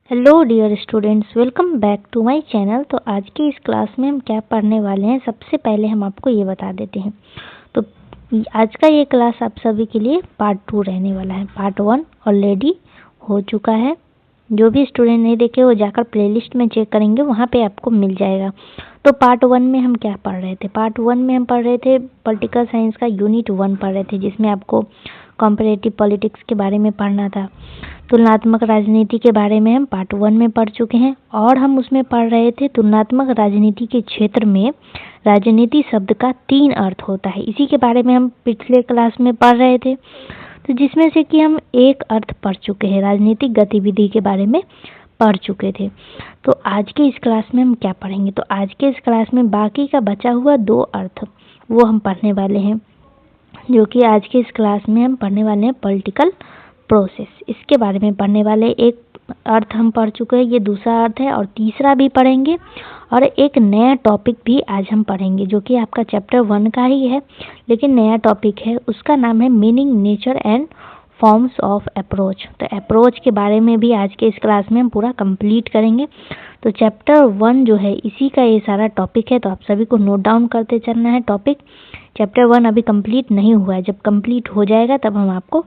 Hello dear students, welcome back to my channel. तो आज की इस क्लास में हम क्या पढ़ने वाले हैं, सबसे पहले हम आपको ये बता देते हैं। तो आज का ये क्लास आप सभी के लिए पार्ट 2 रहने वाला है। पार्ट 1 ऑलरेडी हो चुका है। जो भी स्टूडेंट नहीं देखे वो जाकर प्लेलिस्ट में चेक करेंगे, वहाँ पे आपको मिल जाएगा। तो पार्ट 1 में हम क्या पढ़ रहे थे? पार्ट 1 में हम पढ़ रहे थे पॉलिटिकल साइंस का यूनिट 1 पढ़ रहे थे, जिसमें आपको कॉम्परेटिव पॉलिटिक्स के बारे में पढ़ना था। तुलनात्मक राजनीति के बारे में हम पार्ट 1 में पढ़ चुके हैं और हम उसमें पढ़ रहे थे तुलनात्मक राजनीति के क्षेत्र में राजनीति शब्द का 3 अर्थ होता है। इसी के बारे में हम पिछले क्लास में पढ़ रहे थे, तो जिसमें से कि हम एक अर्थ पढ़ चुके हैं, राजनीतिक गतिविधि के बारे में पढ़ चुके थे। तो आज के इस क्लास में हम क्या पढ़ेंगे? तो आज के इस क्लास में बाकी का बचा हुआ 2 अर्थ वो हम पढ़ने वाले हैं, जो कि आज के इस क्लास में हम पढ़ने वाले हैं पॉलिटिकल प्रोसेस। इसके बारे में पढ़ने वाले एक अर्थ हम पढ़ चुके हैं, ये दूसरा अर्थ है, और तीसरा भी पढ़ेंगे। और एक नया टॉपिक भी आज हम पढ़ेंगे, जो कि आपका चैप्टर 1 का ही है, लेकिन नया टॉपिक है। उसका नाम है meaning, nature and forms of approach. तो अप्रोच के बारे में भी आज के इस क्लास में हम पूरा कंप्लीट करेंगे। तो चैप्टर 1 जो है, इसी का ये सारा टॉपिक है, तो आप सभी को नोट डाउन करते चलना है। टॉपिक चैप्टर 1 अभी कंप्लीट नहीं हुआ है, जब कंप्लीट हो जाएगा तब हम आपको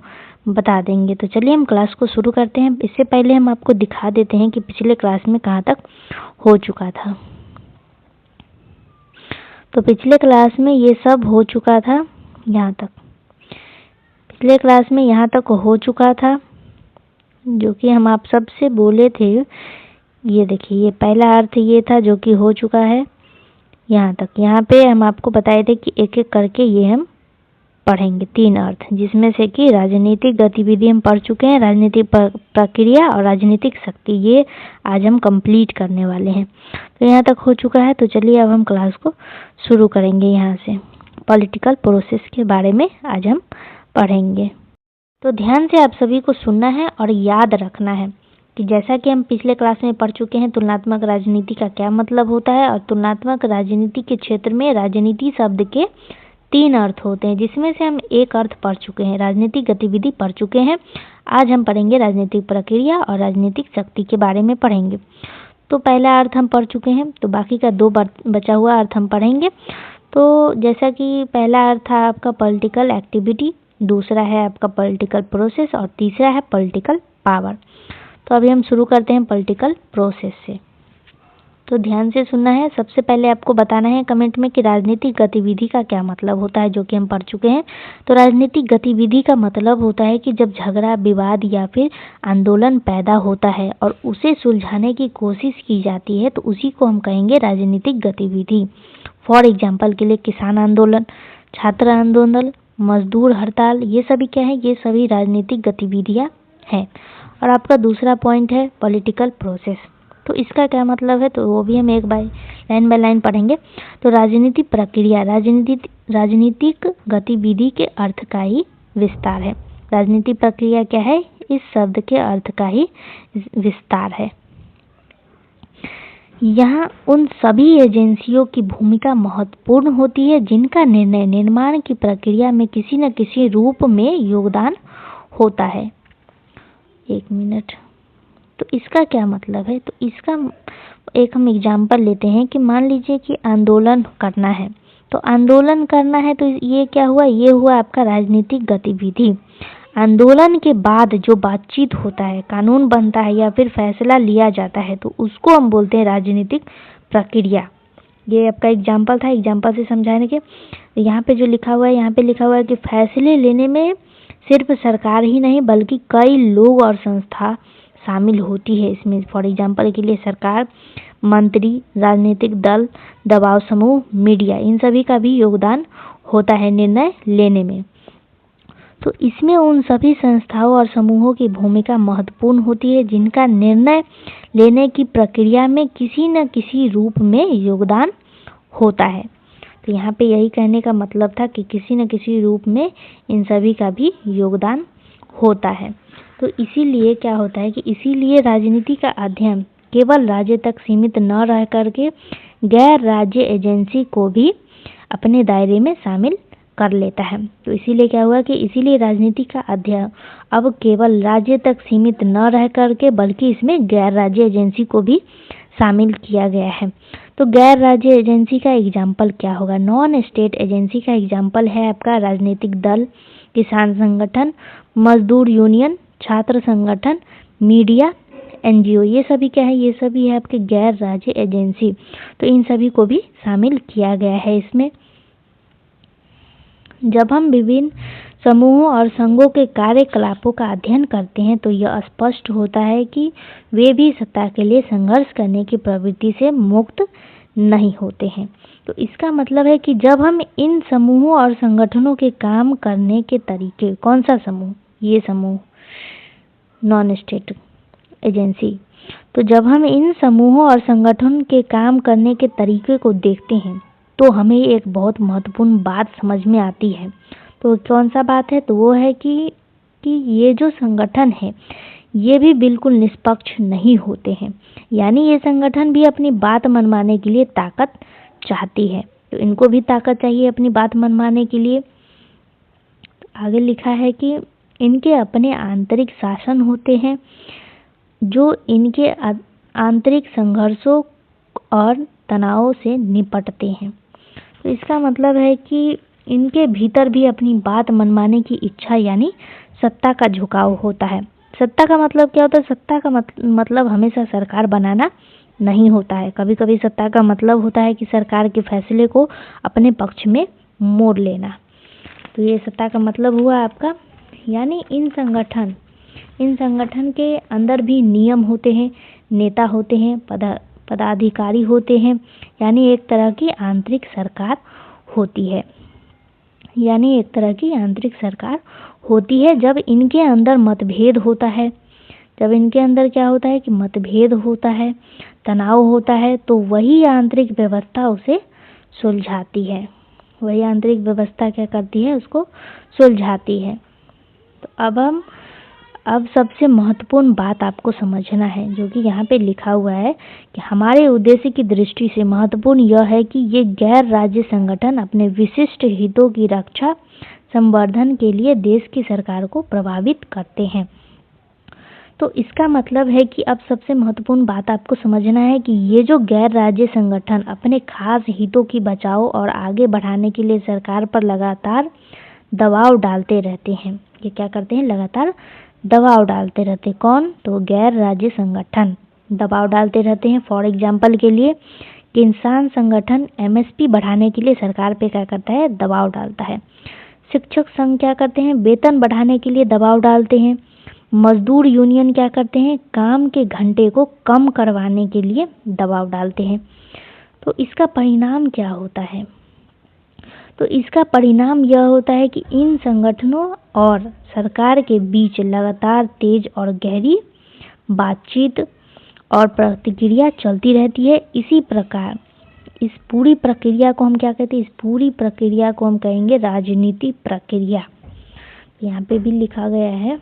बता देंगे। तो चलिए हम क्लास को शुरू करते हैं। इससे पहले हम आपको दिखा देते हैं कि पिछले क्लास में कहाँ तक हो चुका था। तो पिछले क्लास में ये सब हो चुका था, यहाँ तक। पिछले क्लास में यहाँ तक हो चुका था, जो कि हम आप सबसे बोले थे। ये देखिए, ये पहला अर्थ ये था जो कि हो चुका है यहाँ तक। यहाँ पे हम आपको बताए थे कि एक एक करके ये हम पढ़ेंगे 3 अर्थ, जिसमें से कि राजनीतिक गतिविधि हम पढ़ चुके हैं, राजनीतिक प्रक्रिया और राजनीतिक शक्ति, ये आज हम कंप्लीट करने वाले हैं। तो यहाँ तक हो चुका है। तो चलिए अब हम क्लास को शुरू करेंगे। यहाँ से पॉलिटिकल प्रोसेस के बारे में आज हम पढ़ेंगे। तो ध्यान से आप सभी को सुनना है और याद रखना है कि जैसा कि हम पिछले क्लास में पढ़ चुके हैं, तुलनात्मक राजनीति का क्या मतलब होता है, और तुलनात्मक राजनीति के क्षेत्र में राजनीति शब्द के 3 अर्थ होते हैं, जिसमें से हम एक अर्थ पढ़ चुके हैं, राजनीतिक गतिविधि पढ़ चुके हैं। आज हम पढ़ेंगे राजनीतिक प्रक्रिया और राजनीतिक शक्ति के बारे में पढ़ेंगे। तो पहला अर्थ हम पढ़ चुके हैं, तो बाकी का 2 बचा हुआ अर्थ हम पढ़ेंगे। तो जैसा कि पहला अर्थ था आपका पॉलिटिकल एक्टिविटी, दूसरा है आपका पॉलिटिकल प्रोसेस, और तीसरा है पॉलिटिकल पावर। तो अभी हम शुरू करते हैं पॉलिटिकल प्रोसेस से। तो ध्यान से सुनना है। सबसे पहले आपको बताना है कमेंट में कि राजनीतिक गतिविधि का क्या मतलब होता है, जो कि हम पढ़ चुके हैं। तो राजनीतिक गतिविधि का मतलब होता है कि जब झगड़ा, विवाद या फिर आंदोलन पैदा होता है और उसे सुलझाने की कोशिश की जाती है, तो उसी को हम कहेंगे राजनीतिक गतिविधि। फॉर एग्जाम्पल के लिए किसान आंदोलन, छात्र आंदोलन, मजदूर हड़ताल, ये सभी क्या है? ये सभी राजनीतिक गतिविधियाँ हैं। और आपका दूसरा पॉइंट है पॉलिटिकल प्रोसेस। तो इसका क्या मतलब है, तो वो भी हम लाइन बाय लाइन पढ़ेंगे। तो राजनीतिक प्रक्रिया राजनीतिक गतिविधि के अर्थ का ही विस्तार है। राजनीतिक प्रक्रिया क्या है? इस शब्द के अर्थ का ही विस्तार है। यहाँ उन सभी एजेंसियों की भूमिका महत्वपूर्ण होती है जिनका निर्णय निर्माण की प्रक्रिया में किसी न किसी रूप में योगदान होता है। 1 मिनट। तो इसका क्या मतलब है? तो इसका एक हम एग्जाम्पल लेते हैं कि मान लीजिए कि आंदोलन करना है। तो आंदोलन करना है, तो ये क्या हुआ? ये हुआ आपका राजनीतिक गतिविधि। आंदोलन के बाद जो बातचीत होता है, कानून बनता है या फिर फैसला लिया जाता है, तो उसको हम बोलते हैं राजनीतिक प्रक्रिया। ये आपका एग्जाम्पल था, एग्जाम्पल से समझाने के। यहाँ पे जो लिखा हुआ है, यहाँ पे लिखा हुआ है कि फैसले लेने में सिर्फ सरकार ही नहीं बल्कि कई लोग और संस्था शामिल होती है इसमें। फॉर एग्जाम्पल के लिए सरकार, मंत्री, राजनीतिक दल, दबाव समूह, मीडिया, इन सभी का भी योगदान होता है निर्णय लेने में। तो इसमें उन सभी संस्थाओं और समूहों की भूमिका महत्वपूर्ण होती है जिनका निर्णय लेने की प्रक्रिया में किसी न किसी रूप में योगदान होता है। तो यहाँ पे यही कहने का मतलब था कि किसी न किसी रूप में इन सभी का भी योगदान होता है। तो इसीलिए क्या होता है कि इसीलिए राजनीति का अध्ययन केवल राज्य तक सीमित न रह करके गैर राज्य एजेंसी को भी अपने दायरे में शामिल कर लेता है। तो इसीलिए क्या हुआ कि इसीलिए राजनीति का अध्ययन अब केवल राज्य तक सीमित न रह करके बल्कि इसमें गैर राज्य एजेंसी को भी शामिल किया गया है। तो गैर राज्य एजेंसी का एग्जाम्पल क्या होगा? नॉन स्टेट एजेंसी का एग्जाम्पल है आपका राजनीतिक दल, किसान संगठन, मजदूर यूनियन, छात्र संगठन, मीडिया, एनजीओ। ये सभी क्या है? ये सभी है आपके गैर राज्य एजेंसी। तो इन सभी को भी शामिल किया गया है इसमें। जब हम विभिन्न समूहों और संघों के कार्यकलापों का अध्ययन करते हैं तो यह स्पष्ट होता है कि वे भी सत्ता के लिए संघर्ष करने की प्रवृत्ति से मुक्त नहीं होते हैं। तो इसका मतलब है कि जब हम इन समूहों और संगठनों के काम करने के तरीके, कौन सा समूह? ये समूह नॉन स्टेट एजेंसी। तो जब हम इन समूहों और संगठन के काम करने के तरीके को देखते हैं तो हमें एक बहुत महत्वपूर्ण बात समझ में आती है। तो कौन सा बात है? तो वो है कि ये जो संगठन है ये भी बिल्कुल निष्पक्ष नहीं होते हैं। यानी ये संगठन भी अपनी बात मनवाने के लिए ताकत चाहती है। तो इनको भी ताकत चाहिए अपनी बात मनवाने के लिए। आगे लिखा है कि इनके अपने आंतरिक शासन होते हैं जो इनके आंतरिक संघर्षों और तनावों से निपटते हैं। तो इसका मतलब है कि इनके भीतर भी अपनी बात मनवाने की इच्छा यानी सत्ता का झुकाव होता है। सत्ता का मतलब क्या होता है? सत्ता का मतलब हमेशा सरकार बनाना नहीं होता है। कभी कभी सत्ता का मतलब होता है कि सरकार के फैसले को अपने पक्ष में मोड़ लेना। तो ये सत्ता का मतलब हुआ आपका। यानी इन संगठन के अंदर भी नियम होते हैं, नेता होते हैं, पदाधिकारी होते हैं। यानी एक तरह की आंतरिक सरकार होती है। जब इनके अंदर मतभेद होता है, जब इनके अंदर क्या होता है कि मतभेद होता है, तनाव होता है, तो वही आंतरिक व्यवस्था उसे सुलझाती है। वही आंतरिक व्यवस्था क्या करती है? उसको सुलझाती है। तो अब सबसे महत्वपूर्ण बात आपको समझना है जो कि यहाँ पे लिखा हुआ है कि हमारे उद्देश्य की दृष्टि से महत्वपूर्ण यह है कि ये गैर राज्य संगठन अपने विशिष्ट हितों की रक्षा संवर्धन के लिए देश की सरकार को प्रभावित करते हैं। तो इसका मतलब है कि अब सबसे महत्वपूर्ण बात आपको समझना है कि ये जो गैर राज्य संगठन अपने खास हितों की बचाव और आगे बढ़ाने के लिए सरकार पर लगातार दबाव डालते रहते हैं। ये क्या करते हैं? लगातार दबाव डालते रहते। कौन? तो गैर राज्य संगठन दबाव डालते रहते हैं। फॉर एग्जाम्पल के लिए किसान संगठन एमएसपी बढ़ाने के लिए सरकार पे क्या करता है? दबाव डालता है। शिक्षक संघ क्या करते हैं? वेतन बढ़ाने के लिए दबाव डालते हैं। मजदूर यूनियन क्या करते हैं? काम के घंटे को कम करवाने के लिए दबाव डालते हैं। तो इसका परिणाम क्या होता है? तो इसका परिणाम यह होता है कि इन संगठनों और सरकार के बीच लगातार तेज और गहरी बातचीत और प्रतिक्रिया चलती रहती है। इसी प्रकार इस पूरी प्रक्रिया को हम क्या कहते हैं? इस पूरी प्रक्रिया को हम कहेंगे राजनीति प्रक्रिया। यहाँ पे भी लिखा गया है,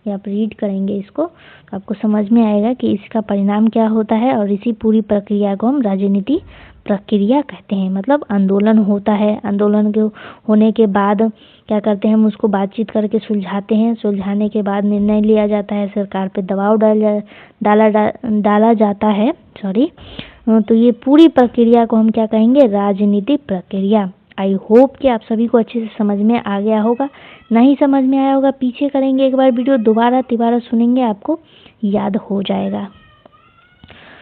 आप रीड करेंगे इसको तो आपको समझ में आएगा कि इसका परिणाम क्या होता है। और इसी पूरी प्रक्रिया को हम राजनीति प्रक्रिया कहते हैं। मतलब आंदोलन होता है, आंदोलन के होने के बाद क्या करते हैं? हम उसको बातचीत करके सुलझाते हैं। सुलझाने के बाद निर्णय लिया जाता है, सरकार पे दबाव डाला जाता है। तो ये पूरी प्रक्रिया को हम क्या कहेंगे? राजनीति प्रक्रिया। आई होप कि आप सभी को अच्छे से समझ में आ गया होगा। नहीं समझ में आया होगा पीछे करेंगे एक बार वीडियो, दोबारा तिबारा सुनेंगे, आपको याद हो जाएगा।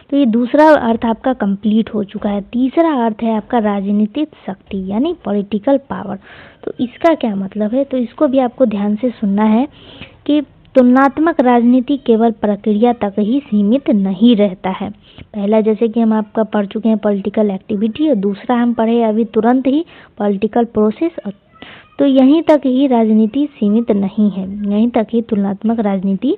तो ये दूसरा अर्थ आपका कंप्लीट हो चुका है। तीसरा अर्थ है आपका राजनीतिक शक्ति यानी पॉलिटिकल पावर। तो इसका क्या मतलब है? तो इसको भी आपको ध्यान से सुनना है कि तुलनात्मक राजनीति केवल प्रक्रिया तक ही सीमित नहीं रहता है। पहला जैसे कि हम आपका पढ़ चुके हैं पॉलिटिकल एक्टिविटी, और दूसरा हम पढ़े अभी तुरंत ही पॉलिटिकल प्रोसेस। तो यहीं तक ही राजनीति सीमित नहीं है, यहीं तक ही तुलनात्मक राजनीति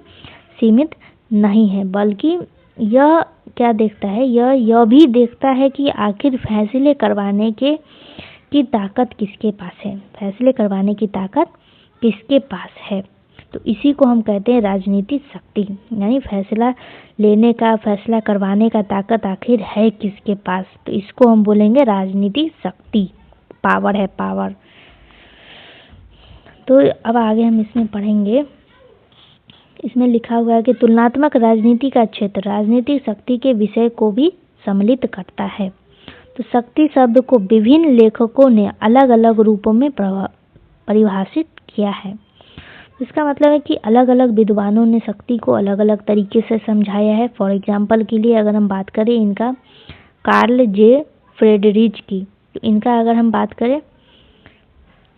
सीमित नहीं है, बल्कि यह क्या देखता है? यह भी देखता है कि आखिर फैसले करवाने की ताकत किसके पास है। फैसले करवाने की ताकत किसके पास है? तो इसी को हम कहते हैं राजनीतिक शक्ति। यानी फैसला लेने का, फैसला करवाने का ताकत आखिर है किसके पास? तो इसको हम बोलेंगे राजनीतिक शक्ति। पावर है, पावर। तो अब आगे हम इसमें पढ़ेंगे। इसमें लिखा हुआ है कि तुलनात्मक राजनीति का क्षेत्र राजनीतिक शक्ति के विषय को भी सम्मिलित करता है। तो शक्ति शब्द को विभिन्न लेखकों ने अलग अलग रूपों में परिभाषित किया है। इसका मतलब है कि अलग अलग विद्वानों ने शक्ति को अलग अलग तरीके से समझाया है। फॉर एग्जाम्पल के लिए अगर हम बात करें इनका कार्ल जे फ्रेडरिच की, तो इनका अगर हम बात करें,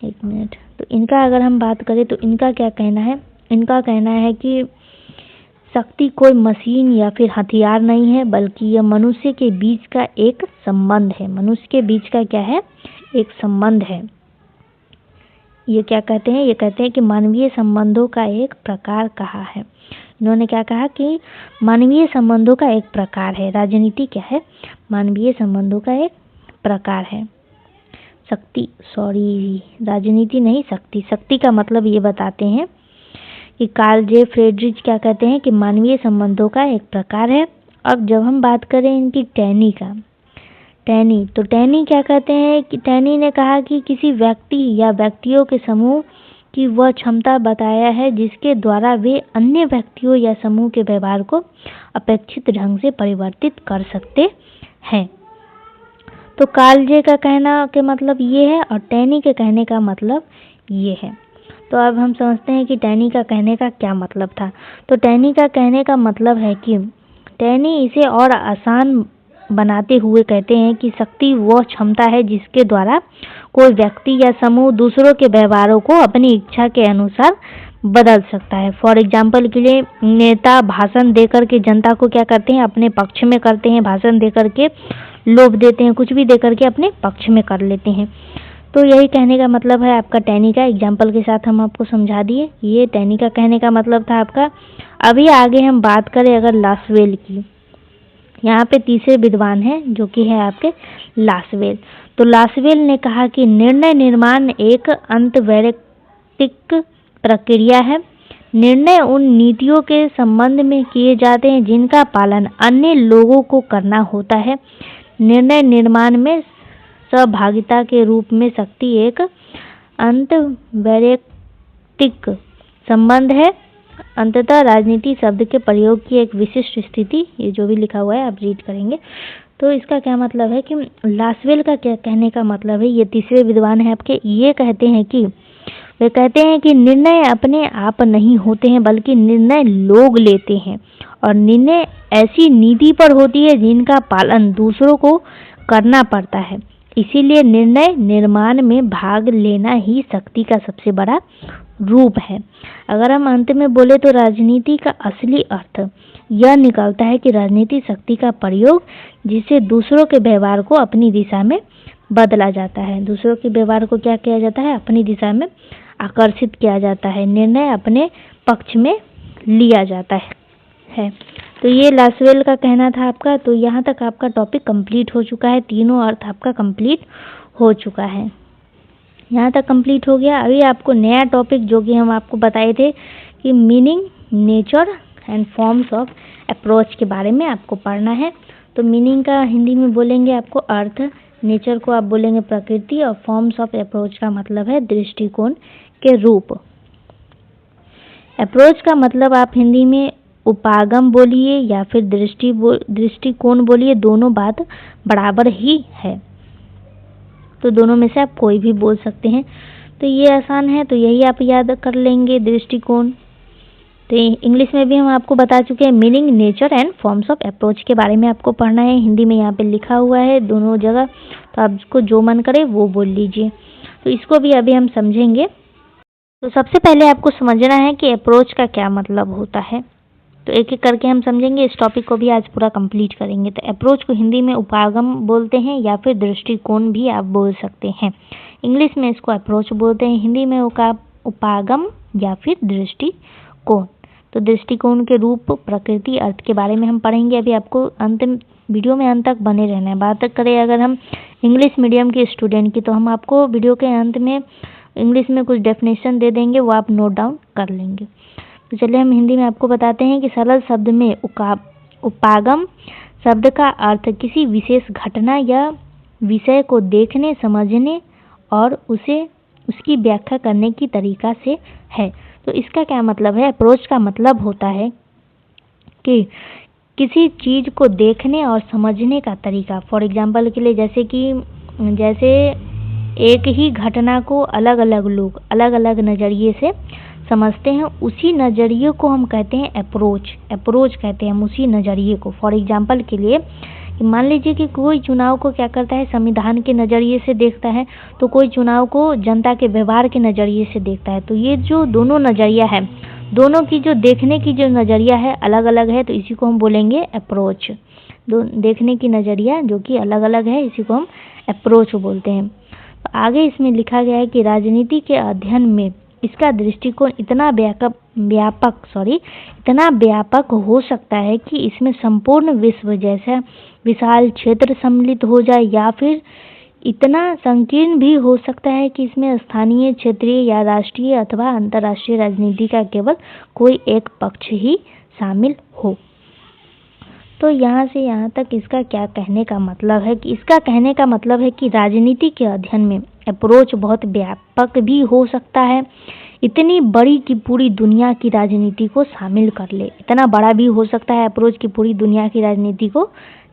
एक मिनट, तो इनका अगर हम बात करें तो इनका क्या कहना है? इनका कहना है कि शक्ति कोई मशीन या फिर हथियार नहीं है, बल्कि यह मनुष्य के बीच का एक संबंध है। मनुष्य के बीच का क्या है? एक संबंध है। ये क्या कहते हैं? ये कहते हैं कि मानवीय संबंधों का एक प्रकार कहा है। इन्होंने क्या कहा कि मानवीय संबंधों का एक प्रकार है। राजनीति क्या है? मानवीय संबंधों का एक प्रकार है। शक्ति, सॉरी, राजनीति नहीं, शक्ति। शक्ति का मतलब ये बताते हैं कि कार्ल जे फ्रेडरिच क्या कहते हैं कि मानवीय संबंधों का एक प्रकार है। अब जब हम बात करें इनकी टैनी का, टैनी, तो टैनी क्या कहते हैं कि टैनी ने कहा कि किसी व्यक्ति या व्यक्तियों के समूह की वह क्षमता बताया है जिसके द्वारा वे अन्य व्यक्तियों या समूह के व्यवहार को अपेक्षित ढंग से परिवर्तित कर सकते हैं। तो कार्ल जे का कहना के मतलब ये है और टैनी के कहने का मतलब ये है। तो अब हम समझते हैं कि टैनी का कहने का क्या मतलब था। तो टैनी का कहने का मतलब है कि टैनी इसे और आसान बनाते हुए कहते हैं कि शक्ति वह क्षमता है जिसके द्वारा कोई व्यक्ति या समूह दूसरों के व्यवहारों को अपनी इच्छा के अनुसार बदल सकता है। फॉर एग्जाम्पल के लिए नेता भाषण देकर के जनता को क्या करते हैं? अपने पक्ष में करते हैं। भाषण देकर के लोभ देते हैं, कुछ भी देकर के अपने पक्ष में कर लेते हैं। तो यही कहने का मतलब है आपका टैनी का। एग्जाम्पल के साथ हम आपको समझा दिए। ये टैनी का कहने का मतलब था आपका। अभी आगे हम बात करें अगर लासवेल की, यहाँ पे तीसरे विद्वान हैं जो कि है आपके लासवेल। तो लासवेल ने कहा कि निर्णय निर्माण एक अंतर्वैयक्तिक प्रक्रिया है। निर्णय उन नीतियों के संबंध में किए जाते हैं जिनका पालन अन्य लोगों को करना होता है। निर्णय निर्माण में सहभागिता के रूप में शक्ति एक अंतर्वैयक्तिक संबंध है। अंततः राजनीति शब्द के प्रयोग की एक विशिष्ट स्थिति, ये जो भी लिखा हुआ है आप रीड करेंगे। तो इसका क्या मतलब है कि लासवेल का क्या कहने का मतलब है, ये तीसरे विद्वान है आपके, ये कहते हैं कि वे कहते हैं कि निर्णय अपने आप नहीं होते हैं बल्कि निर्णय लोग लेते हैं और निर्णय ऐसी नीति पर होती है जिनका पालन दूसरों को करना पड़ता है। इसीलिए निर्णय निर्माण में भाग लेना ही शक्ति का सबसे बड़ा रूप है। अगर हम अंत में बोले तो राजनीति का असली अर्थ यह निकलता है कि राजनीति शक्ति का प्रयोग जिससे दूसरों के व्यवहार को अपनी दिशा में बदला जाता है। दूसरों के व्यवहार को क्या किया जाता है? अपनी दिशा में आकर्षित किया जाता है। निर्णय अपने पक्ष में लिया जाता है। तो ये लासवेल का कहना था आपका। तो यहाँ तक आपका टॉपिक कंप्लीट हो चुका है। तीनों अर्थ आपका कंप्लीट हो चुका है। यहाँ तक कंप्लीट हो गया। अभी आपको नया टॉपिक जो कि हम आपको बताए थे कि meaning, nature and forms of approach के बारे में आपको पढ़ना है। तो मीनिंग का हिंदी में बोलेंगे आपको अर्थ, नेचर को आप बोलेंगे प्रकृति और फॉर्म्स ऑफ अप्रोच का मतलब है दृष्टिकोण के रूप। अप्रोच का मतलब आप हिंदी में उपागम बोलिए या फिर दृष्टिकोण बोलिए, दोनों बात बराबर ही है। तो दोनों में से आप कोई भी बोल सकते हैं। तो ये आसान है, तो यही आप याद कर लेंगे, दृष्टिकोण। तो इंग्लिश में भी हम आपको बता चुके हैं meaning, nature and forms of approach के बारे में आपको पढ़ना है। हिंदी में यहाँ पे लिखा हुआ है दोनों जगह, तो आपको जो मन करे वो बोल लीजिए। तो इसको भी अभी हम समझेंगे। तो सबसे पहले आपको समझना है कि अप्रोच का क्या मतलब होता है। तो एक एक करके हम समझेंगे। इस टॉपिक को भी आज पूरा कंप्लीट करेंगे। तो अप्रोच को हिंदी में उपागम बोलते हैं या फिर दृष्टिकोण भी आप बोल सकते हैं। इंग्लिश में इसको अप्रोच बोलते हैं, हिंदी में उपागम या फिर दृष्टिकोण। तो दृष्टिकोण के रूप, प्रकृति, अर्थ के बारे में हम पढ़ेंगे। अभी आपको वीडियो में अंत तक बने रहना है। बात करें अगर हम इंग्लिश मीडियम के स्टूडेंट की, तो हम आपको वीडियो के अंत में इंग्लिश में कुछ डेफिनेशन दे देंगे, वो आप नोट डाउन कर लेंगे। तो चलिए हम हिंदी में आपको बताते हैं कि सरल शब्द में उपागम शब्द का अर्थ किसी विशेष घटना या विषय को देखने, समझने और उसे उसकी व्याख्या करने की तरीका से है। तो इसका क्या मतलब है? अप्रोच का मतलब होता है कि किसी चीज़ को देखने और समझने का तरीका। फॉर एग्जाम्पल के लिए जैसे एक ही घटना को अलग अलग लोग अलग अलग नज़रिए से समझते हैं, उसी नज़रिए को हम कहते हैं अप्रोच कहते हैं हम उसी नज़रिए को। फॉर एग्जाम्पल के लिए मान लीजिए कि कोई चुनाव को क्या करता है, संविधान के नज़रिए से देखता है, तो कोई चुनाव को जनता के व्यवहार के नज़रिए से देखता है। तो ये जो दोनों नज़रिया है, दोनों की जो देखने की जो नज़रिया है अलग अलग है, तो इसी को हम बोलेंगे अप्रोच। देखने की नज़रिया जो कि अलग अलग है, इसी को हम अप्रोच बोलते हैं। तो आगे इसमें लिखा गया है कि राजनीति के अध्ययन में इसका दृष्टिकोण इतना व्यापक हो सकता है कि इसमें संपूर्ण विश्व जैसा विशाल क्षेत्र सम्मिलित हो जाए, या फिर इतना संकीर्ण भी हो सकता है कि इसमें स्थानीय, क्षेत्रीय या राष्ट्रीय अथवा अंतर्राष्ट्रीय राजनीति का केवल कोई एक पक्ष ही शामिल हो। तो यहाँ से यहाँ तक इसका क्या कहने का मतलब है कि इसका कहने का मतलब है कि राजनीति के अध्ययन में अप्रोच बहुत व्यापक भी हो सकता है, इतनी बड़ी कि पूरी दुनिया की राजनीति को शामिल कर ले। इतना बड़ा भी हो सकता है अप्रोच कि पूरी दुनिया की राजनीति को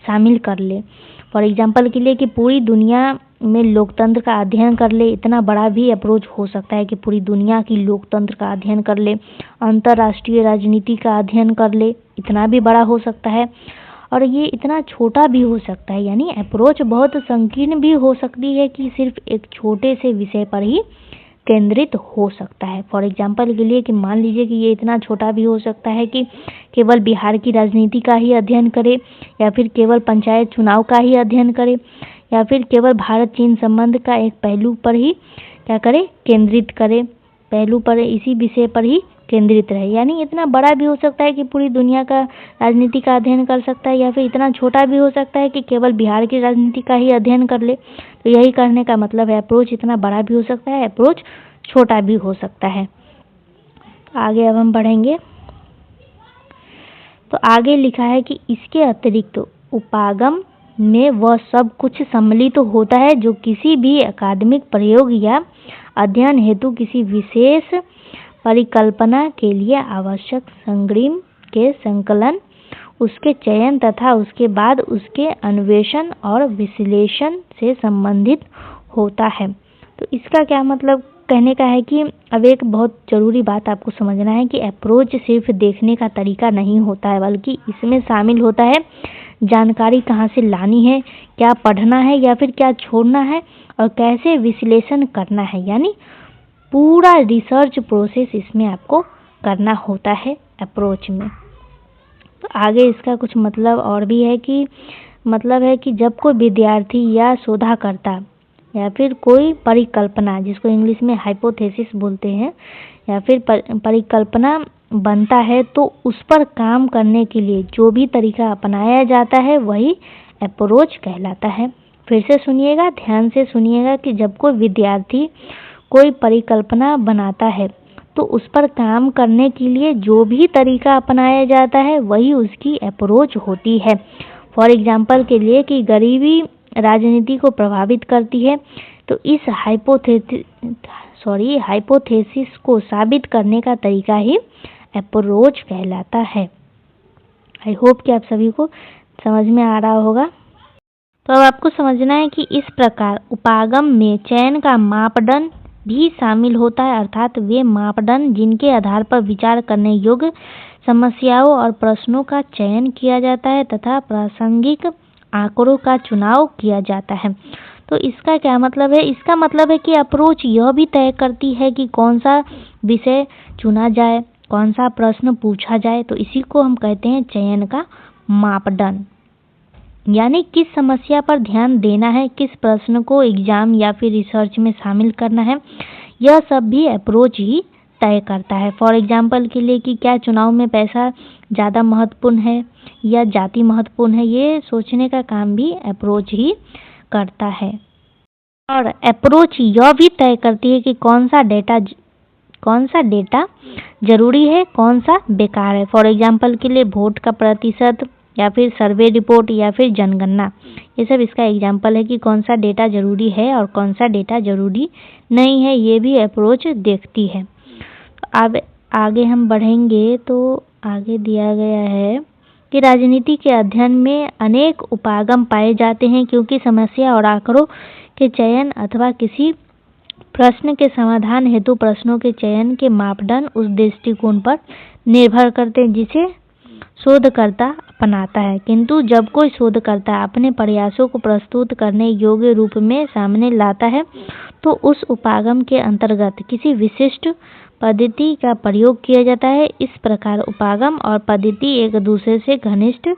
शामिल कर ले। फॉर एग्जाम्पल के लिए कि पूरी दुनिया में लोकतंत्र का अध्ययन कर ले, इतना बड़ा भी अप्रोच हो सकता है कि पूरी दुनिया की लोकतंत्र का अध्ययन कर ले। अंतर्राष्ट्रीय राजनीति का अध्ययन कर ले, इतना भी बड़ा हो सकता है। और ये इतना छोटा भी हो सकता है, यानी अप्रोच बहुत संकीर्ण भी हो सकती है कि सिर्फ एक छोटे से विषय पर ही केंद्रित हो सकता है। फॉर एग्जाम्पल के लिए कि मान लीजिए कि ये इतना छोटा भी हो सकता है कि केवल बिहार की राजनीति का ही अध्ययन करे, या फिर केवल पंचायत चुनाव का ही अध्ययन करे, या फिर केवल भारत चीन संबंध का एक पहलू पर ही क्या करे, केंद्रित करे, पहलू पर इसी विषय पर ही केंद्रित रहे। यानी इतना बड़ा भी हो सकता है कि पूरी दुनिया का राजनीति का अध्ययन कर सकता है, या फिर इतना छोटा भी हो सकता है कि केवल बिहार की राजनीति का ही अध्ययन कर ले। तो यही कहने का मतलब है अप्रोच इतना बड़ा भी हो सकता है, अप्रोच छोटा भी हो सकता है। तो आगे अब हम बढ़ेंगे। तो आगे लिखा है कि इसके अतिरिक्त उपागम में वह सब कुछ सम्मिलित होता है जो किसी भी अकादमिक प्रयोग या अध्ययन हेतु किसी विशेष परिकल्पना के लिए आवश्यक संग्रह के संकलन, उसके चयन तथा उसके बाद उसके अन्वेषण और विश्लेषण से संबंधित होता है। तो इसका क्या मतलब कहने का है कि अब एक बहुत ज़रूरी बात आपको समझना है कि अप्रोच सिर्फ देखने का तरीका नहीं होता है, बल्कि इसमें शामिल होता है जानकारी कहाँ से लानी है, क्या पढ़ना है या फिर क्या छोड़ना है, और कैसे विश्लेषण करना है। यानी पूरा रिसर्च प्रोसेस इसमें आपको करना होता है अप्रोच में। तो आगे इसका कुछ मतलब और भी है कि मतलब है कि जब कोई विद्यार्थी या शोधकर्ता या फिर कोई परिकल्पना, जिसको इंग्लिश में हाइपोथेसिस बोलते हैं, या फिर परिकल्पना बनता है, तो उस पर काम करने के लिए जो भी तरीका अपनाया जाता है वही अप्रोच कहलाता है। फिर से सुनिएगा, ध्यान से सुनिएगा कि जब कोई विद्यार्थी कोई परिकल्पना बनाता है तो उस पर काम करने के लिए जो भी तरीका अपनाया जाता है वही उसकी अप्रोच होती है। फॉर एग्जाम्पल के लिए कि गरीबी राजनीति को प्रभावित करती है, तो इस हाइपोथेसिस को साबित करने का तरीका ही अप्रोच कहलाता है। आई होप कि आप सभी को समझ में आ रहा होगा। तो अब आपको समझना है कि इस प्रकार उपागम में चयन का मापदंड भी शामिल होता है, अर्थात वे मापदंड जिनके आधार पर विचार करने योग्य समस्याओं और प्रश्नों का चयन किया जाता है तथा प्रासंगिक आंकड़ों का चुनाव किया जाता है। तो इसका क्या मतलब है? इसका मतलब है कि अप्रोच यह भी तय करती है कि कौन सा विषय चुना जाए, कौन सा प्रश्न पूछा जाए। तो इसी को हम कहते हैं चयन का मापदंड। यानी किस समस्या पर ध्यान देना है, किस प्रश्न को एग्जाम या फिर रिसर्च में शामिल करना है, यह सब भी अप्रोच ही तय करता है। फॉर एग्जाम्पल के लिए कि क्या चुनाव में पैसा ज़्यादा महत्वपूर्ण है या जाति महत्वपूर्ण है, ये सोचने का काम भी अप्रोच ही करता है। और अप्रोच यह भी तय करती है कि कौन सा डेटा जरूरी है, कौन सा बेकार है। फॉर एग्जाम्पल के लिए वोट का प्रतिशत या फिर सर्वे रिपोर्ट या फिर जनगणना। ये सब इसका एग्जाम्पल है कि कौन सा डेटा ज़रूरी है और कौन सा डेटा ज़रूरी नहीं है, ये भी अप्रोच देखती है। अब आगे हम बढ़ेंगे तो आगे दिया गया है कि राजनीति के अध्ययन में अनेक उपागम पाए जाते हैं, क्योंकि समस्या और आंकड़ों के चयन अथवा किसी प्रश्न के समाधान हेतु प्रश्नों के चयन के मापदंड उस दृष्टिकोण पर निर्भर करते हैं जिसे शोधकर्ता अपनाता है। किंतु जब कोई शोधकर्ता अपने प्रयासों को प्रस्तुत करने योग्य रूप में सामने लाता है तो उस उपागम के अंतर्गत किसी विशिष्ट पद्धति का प्रयोग किया जाता है। इस प्रकार उपागम और पद्धति एक दूसरे से घनिष्ठ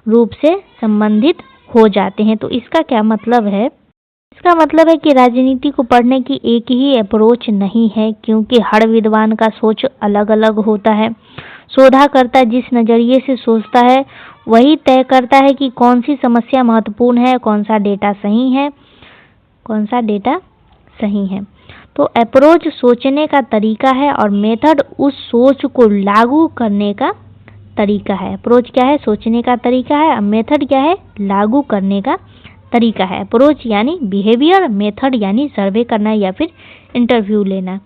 रूप से संबंधित हो जाते हैं। तो इसका क्या मतलब है? इसका मतलब है कि राजनीति को पढ़ने की एक ही अप्रोच नहीं है, क्योंकि हर विद्वान का सोच अलग अलग होता है। शोधकर्ता जिस नज़रिए से सोचता है वही तय करता है कि कौन सी समस्या महत्वपूर्ण है, कौन सा डेटा सही है। तो अप्रोच सोचने का तरीका है और मेथड उस सोच को लागू करने का तरीका है। अप्रोच क्या है? सोचने का तरीका है। और मेथड क्या है? लागू करने का तरीका है। अप्रोच यानी बिहेवियर, मेथड यानी सर्वे करना या फिर इंटरव्यू लेना।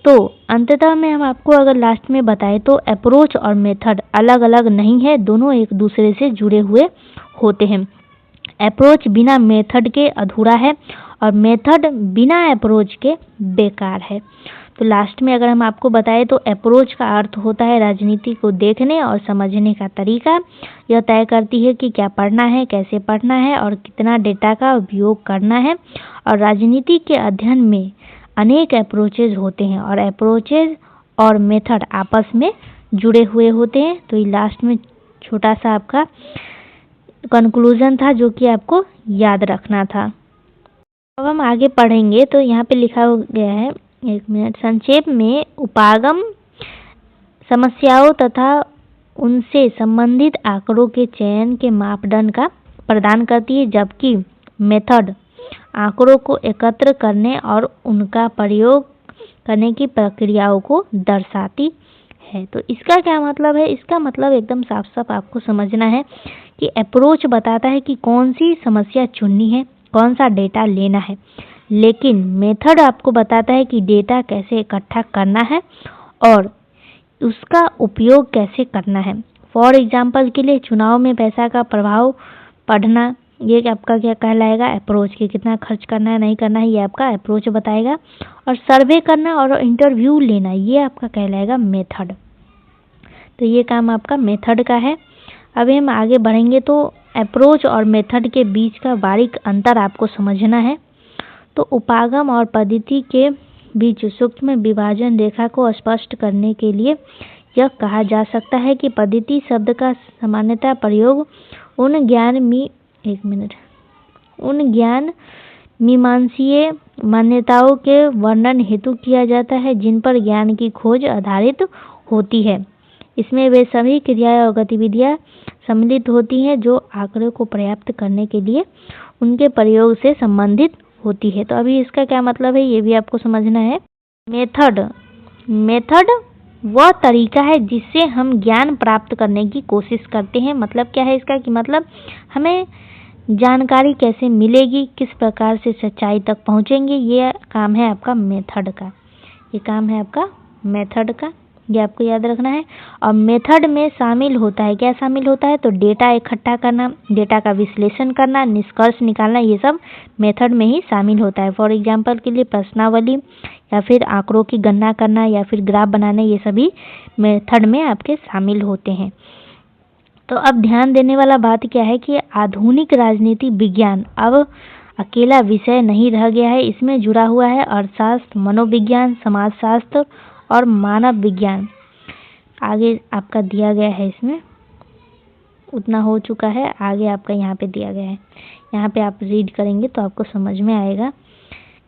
तो अंततः में हम आपको अगर लास्ट में बताएं तो अप्रोच और मेथड अलग अलग नहीं है, दोनों एक दूसरे से जुड़े हुए होते हैं। अप्रोच बिना मेथड के अधूरा है और मेथड बिना अप्रोच के बेकार है। तो लास्ट में अगर हम आपको बताएं तो अप्रोच का अर्थ होता है राजनीति को देखने और समझने का तरीका। यह तय करती है कि क्या पढ़ना है, कैसे पढ़ना है और कितना डेटा का उपयोग करना है। और राजनीति के अध्ययन में अनेक अप्रोचेज होते हैं और अप्रोचेज और मेथड आपस में जुड़े हुए होते हैं। तो ये लास्ट में छोटा सा आपका कंक्लूजन था जो कि आपको याद रखना था। अब हम आगे पढ़ेंगे तो यहाँ पे लिखा गया है, एक मिनट, संक्षेप में उपागम समस्याओं तथा उनसे संबंधित आंकड़ों के चयन के मापदंड का प्रदान करती है, जबकि मेथड आंकड़ों को एकत्र करने और उनका प्रयोग करने की प्रक्रियाओं को दर्शाती है। तो इसका क्या मतलब है? इसका मतलब एकदम साफ साफ आपको समझना है कि अप्रोच बताता है कि कौन सी समस्या चुननी है, कौन सा डेटा लेना है, लेकिन मेथड आपको बताता है कि डेटा कैसे इकट्ठा करना है और उसका उपयोग कैसे करना है। फॉर एग्जाम्पल के लिए चुनाव में पैसा का प्रभाव पढ़ना, ये आपका क्या कहलाएगा? अप्रोच। कि कितना खर्च करना है, नहीं करना है, ये आपका अप्रोच बताएगा। और सर्वे करना और इंटरव्यू लेना, ये आपका कहलाएगा मेथड। तो ये काम आपका मेथड का है। अभी हम आगे बढ़ेंगे तो अप्रोच और मेथड के बीच का बारीक अंतर आपको समझना है। तो उपागम और पद्धति के बीच सूक्ष्म विभाजन रेखा को स्पष्ट करने के लिए यह कहा जा सकता है कि पद्धति शब्द का सामान्यतः प्रयोग उन ज्ञान मीमांसीय मान्यताओं के वर्णन हेतु किया जाता है जिन पर ज्ञान की खोज आधारित होती है। इसमें वे सभी क्रियाएं और गतिविधियां सम्मिलित होती हैं जो आंकड़े को प्राप्त करने के लिए उनके प्रयोग से संबंधित होती है। तो अभी इसका क्या मतलब है ये भी आपको समझना है। मेथड वह तरीका है जिससे हम ज्ञान प्राप्त करने की कोशिश करते हैं। मतलब क्या है इसका? कि मतलब हमें जानकारी कैसे मिलेगी, किस प्रकार से सच्चाई तक पहुंचेंगे, ये काम है आपका मेथड का। ये काम है आपका मेथड का, ये आपको याद रखना है। और मेथड में शामिल होता है, क्या शामिल होता है? तो डेटा इकट्ठा करना, डेटा का विश्लेषण करना, निष्कर्ष निकालना, ये सब मेथड में ही शामिल होता है। फॉर एग्जांपल के लिए प्रश्नावली या फिर आंकड़ों की गणना करना या फिर ग्राफ बनाना, ये सभी मेथड में आपके शामिल होते हैं। तो अब ध्यान देने वाला बात क्या है कि आधुनिक राजनीति विज्ञान अब अकेला विषय नहीं रह गया है। इसमें जुड़ा हुआ है अर्थशास्त्र, मनोविज्ञान, समाजशास्त्र और मानव विज्ञान। आगे आपका दिया गया है, इसमें उतना हो चुका है, आगे आपका यहाँ पे दिया गया है। यहाँ पे आप रीड करेंगे तो आपको समझ में आएगा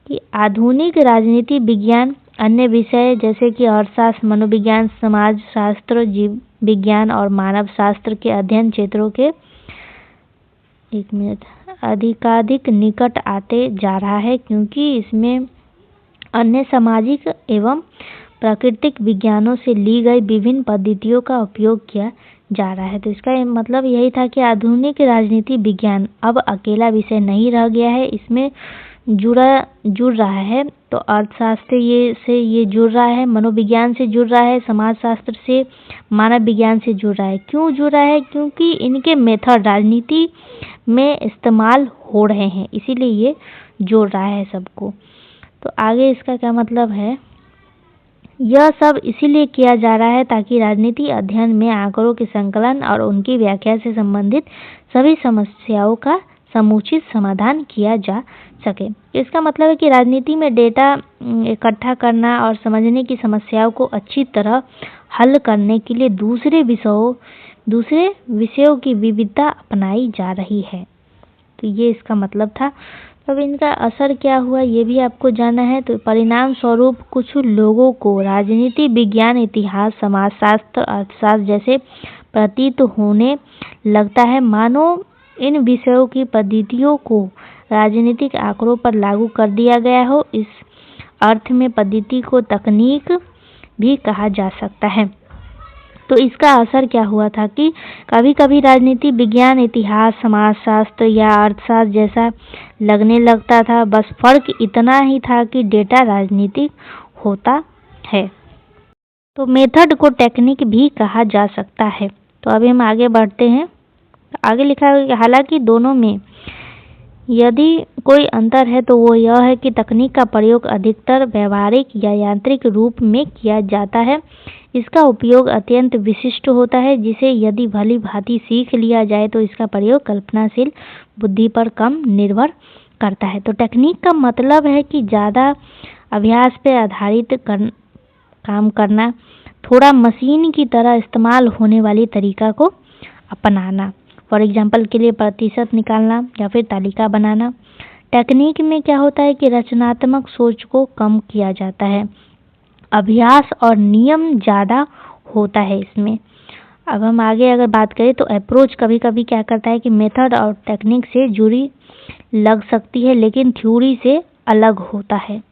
कि आधुनिक राजनीति विज्ञान अन्य विषय जैसे कि अर्थशास्त्र, मनोविज्ञान, समाजशास्त्र, जीव विज्ञान और मानव शास्त्र के अध्ययन क्षेत्रों के अधिकाधिक निकट आते जा रहा है, क्योंकि इसमें अन्य सामाजिक एवं प्राकृतिक विज्ञानों से ली गई विभिन्न पद्धतियों का उपयोग किया जा रहा है। तो इसका मतलब यही था कि आधुनिक राजनीति विज्ञान अब अकेला विषय नहीं रह गया है, इसमें जुड़ रहा है। तो अर्थशास्त्र ये जुड़ रहा है, मनोविज्ञान से जुड़ रहा है, समाजशास्त्र से, मानव विज्ञान से जुड़ रहा है। क्यों जुड़ रहा है? क्योंकि इनके मेथड राजनीति में इस्तेमाल हो रहे हैं, इसीलिए ये जोड़ रहा है सबको। तो आगे इसका क्या मतलब है? यह सब इसीलिए किया जा रहा है ताकि राजनीति अध्ययन में आंकड़ों के संकलन और उनकी व्याख्या से संबंधित सभी समस्याओं का समुचित समाधान किया जा सके। इसका मतलब है कि राजनीति में डेटा इकट्ठा करना और समझने की समस्याओं को अच्छी तरह हल करने के लिए दूसरे विषयों की विविधता अपनाई जा रही है। तो ये इसका मतलब था। अब इनका असर क्या हुआ ये भी आपको जानना है। तो परिणाम स्वरूप कुछ लोगों को राजनीति विज्ञान, इतिहास, समाजशास्त्र, अर्थशास्त्र जैसे प्रतीत होने लगता है मानो इन विषयों की पद्धतियों को राजनीतिक आंकड़ों पर लागू कर दिया गया हो। इस अर्थ में पद्धति को तकनीक भी कहा जा सकता है। तो इसका असर क्या हुआ था कि कभी कभी राजनीति विज्ञान, इतिहास, समाजशास्त्र या अर्थशास्त्र जैसा लगने लगता था, बस फर्क इतना ही था कि डेटा राजनीतिक होता है। तो मेथड को टेक्निक भी कहा जा सकता है। तो अभी हम आगे बढ़ते हैं। आगे लिखा है कि हालांकि दोनों में यदि कोई अंतर है तो वो यह है कि तकनीक का प्रयोग अधिकतर व्यावहारिक या यांत्रिक रूप में किया जाता है। इसका उपयोग अत्यंत विशिष्ट होता है, जिसे यदि भली भांति सीख लिया जाए तो इसका प्रयोग कल्पनाशील बुद्धि पर कम निर्भर करता है। तो टेक्निक का मतलब है कि ज़्यादा अभ्यास पर आधारित काम करना, थोड़ा मशीन की तरह इस्तेमाल होने वाली तरीका को अपनाना। फॉर एग्जाम्पल के लिए प्रतिशत निकालना या फिर तालिका बनाना। टेक्निक में क्या होता है कि रचनात्मक सोच को कम किया जाता है, अभ्यास और नियम ज़्यादा होता है इसमें। अब हम आगे अगर बात करें तो अप्रोच कभी कभी क्या करता है कि मेथड और टेक्निक से जुड़ी लग सकती है लेकिन थ्योरी से अलग होता है।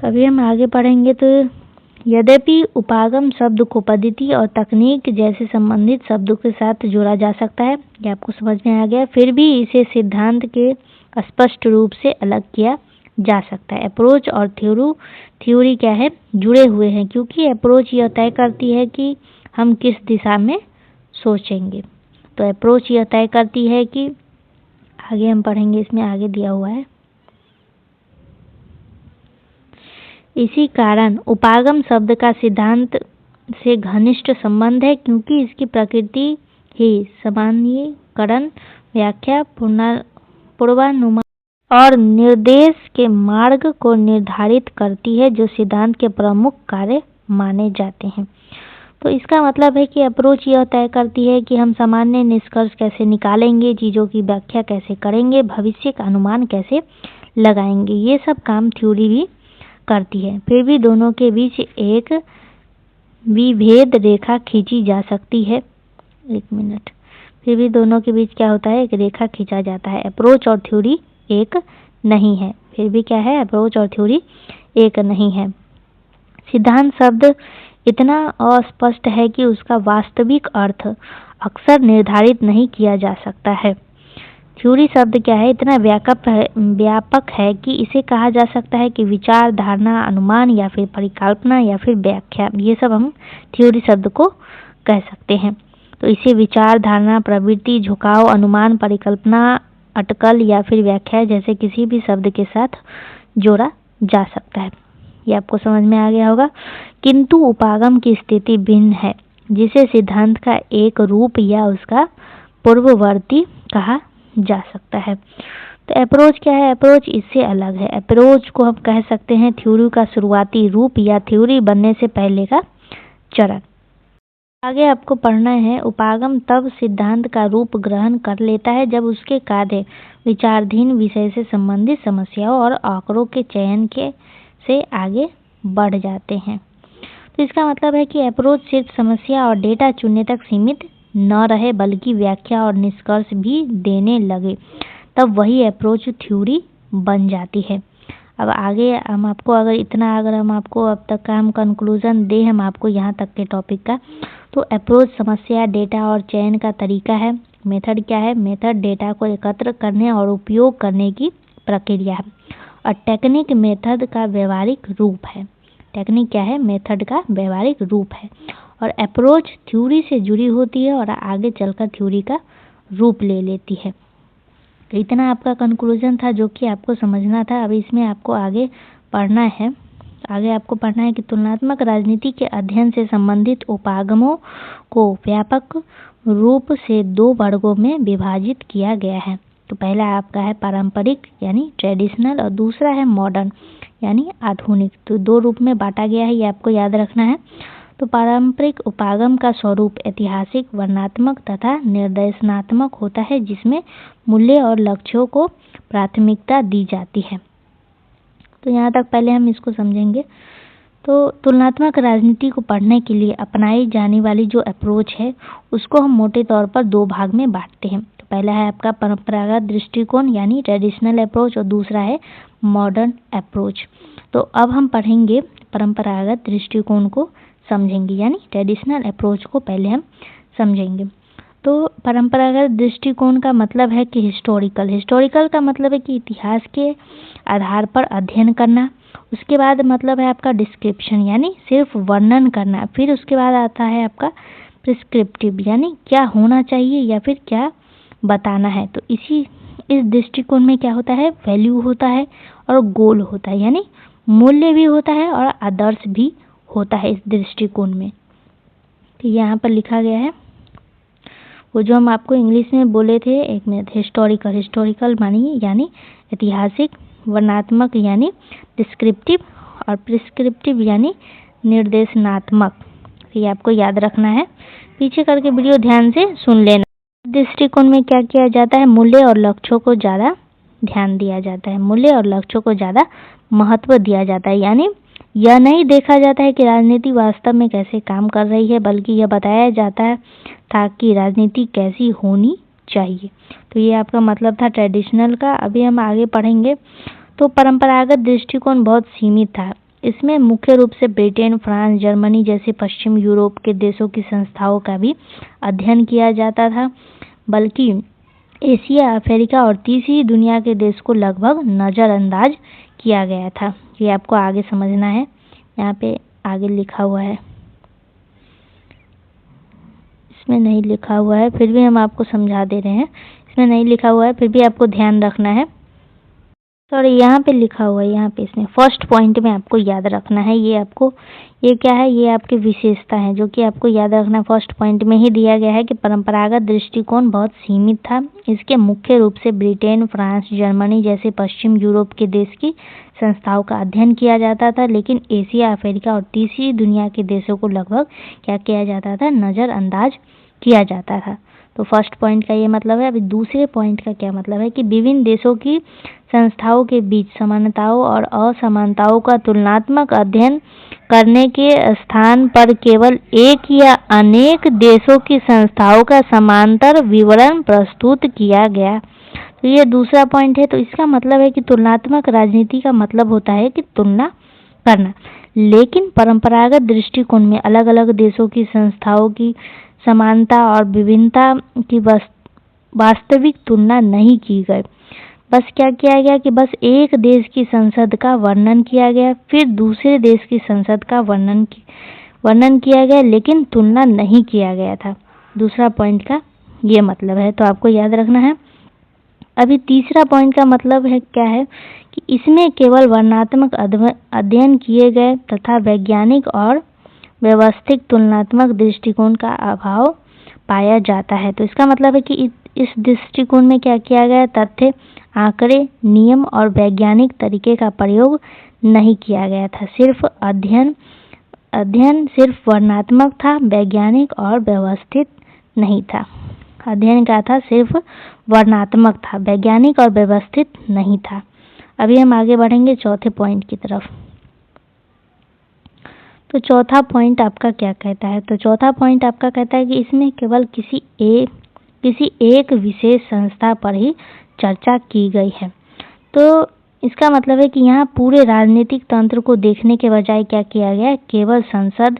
अभी हम आगे पढ़ेंगे। तो यद्यपि उपागम शब्द को पद्धति और तकनीक जैसे संबंधित शब्दों के साथ जोड़ा जा सकता है, ये आपको समझ में आ गया, फिर भी इसे सिद्धांत के स्पष्ट रूप से अलग किया जा सकता है। अप्रोच और थ्योरी क्या है? जुड़े हुए हैं, क्योंकि अप्रोच यह तय करती है कि हम किस दिशा में सोचेंगे। तो अप्रोच यह तय करती है कि आगे हम पढ़ेंगे, इसमें आगे दिया हुआ है। इसी कारण उपागम शब्द का सिद्धांत से घनिष्ठ संबंध है, क्योंकि इसकी प्रकृति ही सामान्यीकरण, व्याख्या, पूर्वानुमान और निर्देश के मार्ग को निर्धारित करती है, जो सिद्धांत के प्रमुख कार्य माने जाते हैं। तो इसका मतलब है कि अप्रोच यह तय करती है कि हम सामान्य निष्कर्ष कैसे निकालेंगे, चीज़ों की व्याख्या कैसे करेंगे, भविष्य का अनुमान कैसे लगाएंगे। ये सब काम थ्योरी भी करती है। फिर भी दोनों के बीच एक विभेद रेखा खींची जा सकती है। फिर भी दोनों के बीच क्या होता है? एक रेखा खींचा जाता है। अप्रोच और थ्योरी एक नहीं है। फिर भी क्या है? अप्रोच और थ्योरी एक नहीं है। सिद्धांत शब्द इतना अस्पष्ट है कि उसका वास्तविक अर्थ अक्सर निर्धारित नहीं किया जा सकता है। थ्योरी शब्द क्या है? इतना व्यापक है कि इसे कहा जा सकता है कि विचार, धारणा, अनुमान या फिर परिकल्पना या फिर व्याख्या, ये सब हम थ्योरी शब्द को कह सकते हैं। तो इसे विचार, धारणा, प्रवृत्ति, झुकाव, अनुमान, परिकल्पना, अटकल या फिर व्याख्या जैसे किसी भी शब्द के साथ जोड़ा जा सकता है। ये आपको समझ में आ गया होगा। किंतु उपागम की स्थिति भिन्न है, जिसे सिद्धांत का एक रूप या उसका पूर्ववर्ती कहा जा सकता है। तो अप्रोच क्या है? अप्रोच इससे अलग है। अप्रोच को हम कह सकते हैं थ्योरी का शुरुआती रूप या थ्योरी बनने से पहले का चरण। आगे आपको पढ़ना है, उपागम तब सिद्धांत का रूप ग्रहण कर लेता है जब उसके कार्य विचाराधीन विषय से संबंधित समस्याओं और आंकड़ों के चयन से आगे बढ़ जाते हैं। तो इसका मतलब है कि अप्रोच सिर्फ समस्या और डेटा चुनने तक सीमित न रहे, बल्कि व्याख्या और निष्कर्ष भी देने लगे, तब वही अप्रोच थ्योरी बन जाती है। अब आगे हम आपको अगर हम आपको अब तक का हम कंक्लूजन दे हम आपको यहाँ तक के टॉपिक का, तो अप्रोच समस्या, डेटा और चयन का तरीका है। मेथड क्या है? मेथड डेटा को एकत्र करने और उपयोग करने की प्रक्रिया है। और टेक्निक मेथड का व्यवहारिक रूप है। टेक्निक क्या है? मेथड का व्यवहारिक रूप है। और अप्रोच थ्योरी से जुड़ी होती है और आगे चलकर थ्योरी का रूप ले लेती है। तो इतना आपका कंक्लूजन था जो कि आपको समझना था। अब इसमें आपको आगे पढ़ना है। आगे आपको पढ़ना है कि तुलनात्मक राजनीति के अध्ययन से संबंधित उपागमों को व्यापक रूप से 2 वर्गों में विभाजित किया गया है। तो पहला आपका है पारंपरिक यानी ट्रेडिशनल और दूसरा है मॉडर्न यानी आधुनिक। तो 2 रूप में बांटा गया है, ये आपको याद रखना है। तो पारंपरिक उपागम का स्वरूप ऐतिहासिक, वर्णनात्मक तथा निर्देशनात्मक होता है, जिसमें मूल्य और लक्ष्यों को प्राथमिकता दी जाती है। तो यहाँ तक पहले हम इसको समझेंगे। तो तुलनात्मक राजनीति को पढ़ने के लिए अपनाई जाने वाली जो अप्रोच है उसको हम मोटे तौर पर 2 भाग में बांटते हैं। तो पहला है आपका परंपरागत दृष्टिकोण यानी ट्रेडिशनल अप्रोच और दूसरा है मॉडर्न अप्रोच। तो अब हम पढ़ेंगे परंपरागत दृष्टिकोण को समझेंगे यानी ट्रेडिशनल अप्रोच को पहले हम समझेंगे। तो परंपरागत दृष्टिकोण का मतलब है कि हिस्टोरिकल का मतलब है कि इतिहास के आधार पर अध्ययन करना। उसके बाद मतलब है आपका डिस्क्रिप्शन यानी सिर्फ वर्णन करना। फिर उसके बाद आता है आपका प्रिस्क्रिप्टिव यानी क्या होना चाहिए या फिर क्या बताना है। तो इस दृष्टिकोण में क्या होता है? वैल्यू होता है और गोल होता है यानी मूल्य भी होता है और आदर्श भी होता है इस दृष्टिकोण में। तो यहाँ पर लिखा गया है वो जो हम आपको इंग्लिश में बोले थे एक मिनट, हिस्टोरिकल मानिए यानी ऐतिहासिक, वर्णनात्मक यानी डिस्क्रिप्टिव और प्रिस्क्रिप्टिव यानी निर्देशनात्मक। ये आपको याद रखना है। पीछे करके वीडियो ध्यान से सुन लेना। दृष्टिकोण में क्या किया जाता है? मूल्य और लक्ष्यों को ज़्यादा ध्यान दिया जाता है, मूल्य और लक्ष्यों को ज़्यादा महत्व दिया जाता है। यानी यह नहीं देखा जाता है कि राजनीति वास्तव में कैसे काम कर रही है, बल्कि यह बताया जाता है ताकि राजनीति कैसी होनी चाहिए। तो ये आपका मतलब था ट्रेडिशनल का। अभी हम आगे पढ़ेंगे। तो परंपरागत दृष्टिकोण बहुत सीमित था। इसमें मुख्य रूप से ब्रिटेन, फ्रांस, जर्मनी जैसे पश्चिम यूरोप के देशों की संस्थाओं का भी अध्ययन किया जाता था, बल्कि एशिया, अफ्रीका और तीसरी दुनिया के देश को लगभग नज़रअंदाज किया गया था। ये आपको आगे समझना है। यहाँ पे आगे लिखा हुआ है, इसमें नहीं लिखा हुआ है, फिर भी हम आपको समझा दे रहे हैं। इसमें नहीं लिखा हुआ है, फिर भी आपको ध्यान रखना है। सॉरी, यहाँ पे लिखा हुआ है, यहाँ पे इसमें फर्स्ट पॉइंट में आपको याद रखना है। ये क्या है? ये आपकी विशेषता है जो कि आपको याद रखना। फर्स्ट पॉइंट में ही दिया गया है कि परंपरागत दृष्टिकोण बहुत सीमित था। इसके मुख्य रूप से ब्रिटेन, फ्रांस, जर्मनी जैसे पश्चिम यूरोप के देश की संस्थाओं का अध्ययन किया जाता था, लेकिन एशिया, अफ्रीका और तीसरी दुनिया के देशों को लगभग क्या किया जाता था? नज़रअंदाज किया जाता था। तो फर्स्ट पॉइंट का ये मतलब है। अभी दूसरे पॉइंट का क्या मतलब है कि विभिन्न देशों की संस्थाओं के बीच समानताओं और असमानताओं का तुलनात्मक अध्ययन करने के स्थान पर केवल एक या अनेक देशों की संस्थाओं का समांतर विवरण प्रस्तुत किया गया। तो ये दूसरा पॉइंट है। तो इसका मतलब है कि तुलनात्मक राजनीति का मतलब होता है कि तुलना करना, लेकिन परंपरागत दृष्टिकोण में अलग अलग देशों की संस्थाओं की समानता और विभिन्नता की वास्तविक तुलना नहीं की गई। बस क्या किया गया कि बस एक देश की संसद का वर्णन किया गया, फिर दूसरे देश की संसद का वर्णन किया गया, लेकिन तुलना नहीं किया गया था। दूसरा पॉइंट का ये मतलब है, तो आपको याद रखना है। अभी तीसरा पॉइंट का मतलब है क्या है कि इसमें केवल वर्णनात्मक अध्ययन किए गए तथा वैज्ञानिक और व्यवस्थित तुलनात्मक दृष्टिकोण का अभाव पाया जाता है। तो इसका मतलब है कि इस दृष्टिकोण में क्या किया गया? तथ्य, आंकड़े, नियम और वैज्ञानिक तरीके का प्रयोग नहीं किया गया था। सिर्फ अध्ययन सिर्फ वर्णनात्मक था, वैज्ञानिक और व्यवस्थित नहीं था। अध्ययन क्या था? सिर्फ वर्णनात्मक था, वैज्ञानिक और व्यवस्थित नहीं था। अभी हम आगे बढ़ेंगे चौथे पॉइंट की तरफ। तो चौथा पॉइंट आपका क्या कहता है? तो चौथा पॉइंट आपका कहता है कि इसमें केवल किसी एक विशेष संस्था पर ही चर्चा की गई है। तो इसका मतलब है कि यहाँ पूरे राजनीतिक तंत्र को देखने के बजाय क्या किया गया, केवल संसद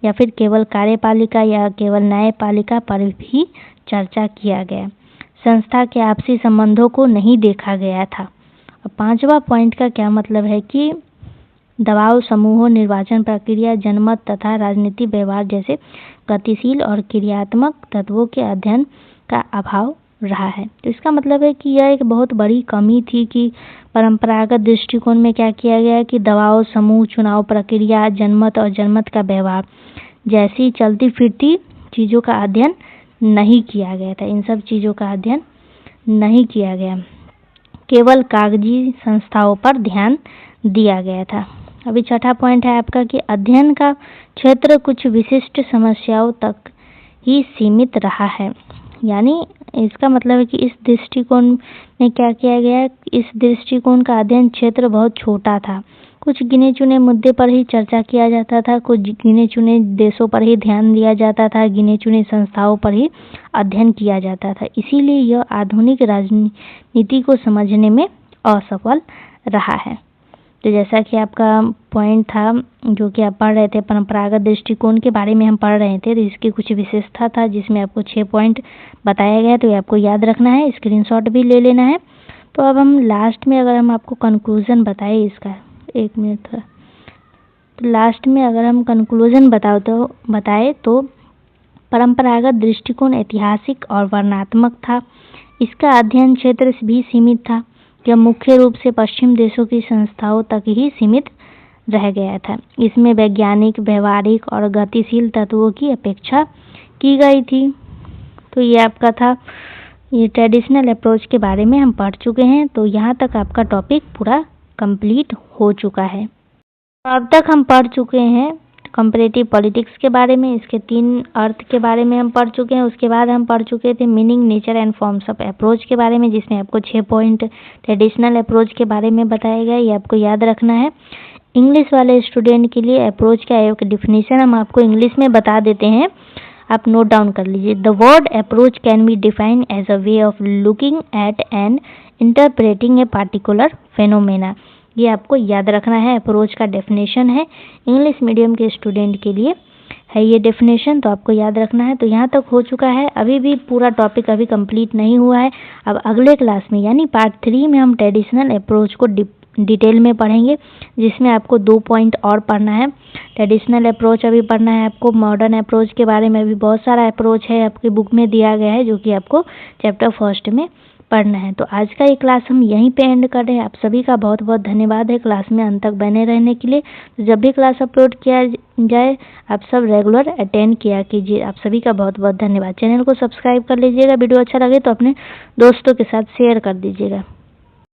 या फिर केवल कार्यपालिका या केवल न्यायपालिका पर भी चर्चा किया गया। संस्था के आपसी संबंधों को नहीं देखा गया था। और 5वां पॉइंट का क्या मतलब है कि दबाव समूहों, निर्वाचन प्रक्रिया, जनमत तथा राजनीतिक व्यवहार जैसे गतिशील और क्रियात्मक तत्वों के अध्ययन का अभाव रहा है। तो इसका मतलब है कि यह एक बहुत बड़ी कमी थी कि परंपरागत दृष्टिकोण में क्या किया गया कि दबाव समूह, चुनाव प्रक्रिया, जनमत और जनमत का व्यवहार जैसी चलती फिरती चीज़ों का अध्ययन नहीं किया गया था। इन सब चीज़ों का अध्ययन नहीं किया गया, केवल कागजी संस्थाओं पर ध्यान दिया गया था। अभी 6ठा पॉइंट है आपका कि अध्ययन का क्षेत्र कुछ विशिष्ट समस्याओं तक ही सीमित रहा है। यानी इसका मतलब है कि इस दृष्टिकोण में क्या किया गया, इस दृष्टिकोण का अध्ययन क्षेत्र बहुत छोटा था। कुछ गिने चुने मुद्दे पर ही चर्चा किया जाता था, कुछ गिने चुने देशों पर ही ध्यान दिया जाता था, गिने चुने संस्थाओं पर ही अध्ययन किया जाता था। इसीलिए यह आधुनिक राजनीति को समझने में असफल रहा है। तो जैसा कि आपका पॉइंट था जो कि आप पढ़ रहे थे, परंपरागत दृष्टिकोण के बारे में हम पढ़ रहे थे, तो इसकी कुछ विशेषता था जिसमें आपको 6 पॉइंट बताया गया। तो ये आपको याद रखना है, स्क्रीनशॉट भी ले लेना है। तो अब हम लास्ट में अगर हम आपको कंक्लूजन बताए इसका, 1 मिनट था, तो लास्ट में अगर हम कंक्लूजन बताए तो परंपरागत दृष्टिकोण ऐतिहासिक और वर्णनात्मक था। इसका अध्ययन क्षेत्र भी सीमित था। यह मुख्य रूप से पश्चिम देशों की संस्थाओं तक ही सीमित रह गया था। इसमें वैज्ञानिक, व्यवहारिक और गतिशील तत्वों की अपेक्षा की गई थी। तो ये आपका था, ये ट्रेडिशनल अप्रोच के बारे में हम पढ़ चुके हैं। तो यहाँ तक आपका टॉपिक पूरा कंप्लीट हो चुका है। अब तक हम पढ़ चुके हैं कंपैरेटिव पॉलिटिक्स के बारे में, इसके 3 अर्थ के बारे में हम पढ़ चुके हैं। उसके बाद हम पढ़ चुके थे meaning, nature and forms of approach के बारे में, जिसमें आपको 6 पॉइंट ट्रेडिशनल अप्रोच के बारे में बताया गया। ये आपको याद रखना है। इंग्लिश वाले स्टूडेंट के लिए अप्रोच का एक डिफिनीशन हम आपको इंग्लिश में बता देते हैं, आप नोट डाउन कर लीजिए। The word approach can be defined as a way of looking at and interpreting a particular phenomena. ये आपको याद रखना है, अप्रोच का डेफिनेशन है, इंग्लिश मीडियम के स्टूडेंट के लिए है ये डेफिनेशन, तो आपको याद रखना है। तो यहाँ तक हो चुका है। अभी भी पूरा टॉपिक अभी कंप्लीट नहीं हुआ है। अब अगले क्लास में यानी पार्ट 3 में हम ट्रेडिशनल अप्रोच को डिटेल में पढ़ेंगे, जिसमें आपको 2 पॉइंट और पढ़ना है। ट्रेडिशनल अप्रोच अभी पढ़ना है आपको, मॉडर्न अप्रोच के बारे में अभी बहुत सारा अप्रोच है आपकी बुक में दिया गया है, जो कि आपको चैप्टर 1 में पढ़ना है। तो आज का ये क्लास हम यहीं पे एंड कर रहे हैं। आप सभी का बहुत बहुत धन्यवाद है क्लास में अंत तक बने रहने के लिए। तो जब भी क्लास अपलोड किया जाए आप सब रेगुलर अटेंड किया कीजिए। आप सभी का बहुत बहुत धन्यवाद। चैनल को सब्सक्राइब कर लीजिएगा। वीडियो अच्छा लगे तो अपने दोस्तों के साथ शेयर कर दीजिएगा।